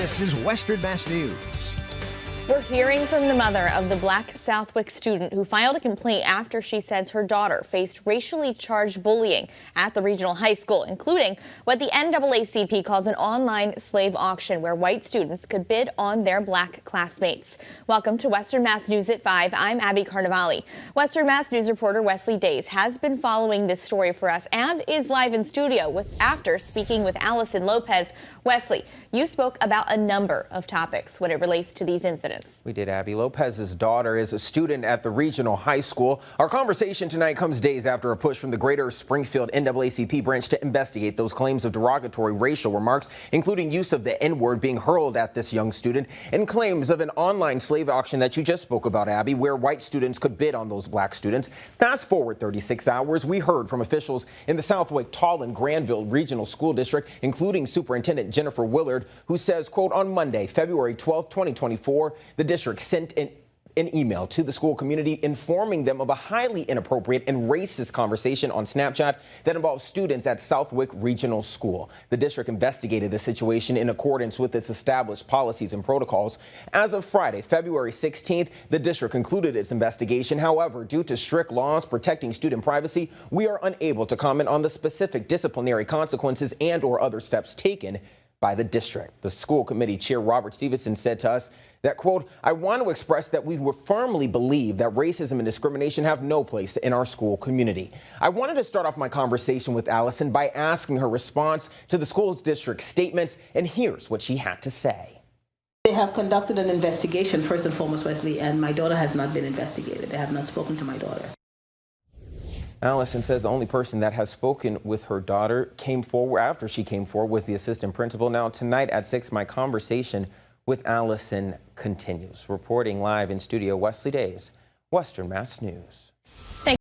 This is Western Mass News. We're hearing from the mother of the Black Southwick student who filed a complaint after she says her daughter faced racially charged bullying at the regional high school, including what the NAACP calls an online slave auction where white students could bid on their black classmates. Welcome to Western Mass News at 5. I'm Abby Carnevale. Western Mass News reporter Wesley Days has been following this story for us and is live in studio after speaking with Allison Lopez. Wesley, you spoke about a number of topics when it relates to these incidents. We did, Abby. Lopez's daughter is a student at the regional high school. Our conversation tonight comes days after a push from the Greater Springfield NAACP branch to investigate those claims of derogatory racial remarks, including use of the N-word being hurled at this young student, and claims of an online slave auction that you just spoke about, Abby, where white students could bid on those black students. Fast forward 36 hours, we heard from officials in the Southwick, Tallinn, Granville Regional School District, including Superintendent Jennifer Willard, who says, quote, on Monday, February 12, 2024, the district sent an email to the school community informing them of a highly inappropriate and racist conversation on Snapchat that involves students at Southwick Regional School. The district investigated the situation in accordance with its established policies and protocols. As of Friday, February 16th, the district concluded its investigation. However, due to strict laws protecting student privacy, we are unable to comment on the specific disciplinary consequences and/or other steps taken by the district. The school committee chair, Robert Stevenson, said to us that, quote, I want to express that we firmly believe that racism and discrimination have no place in our school community. I wanted to start off my conversation with Allison by asking her response to the school district's statements, and here's what she had to say. They have conducted an investigation, first and foremost, Wesley, and my daughter has not been investigated. They have not spoken to my daughter. Allison says the only person that has spoken with her daughter came forward after she came forward was the assistant principal. Now, tonight at 6, my conversation with Allison continues. Reporting live in studio, Wesley Days, Western Mass News.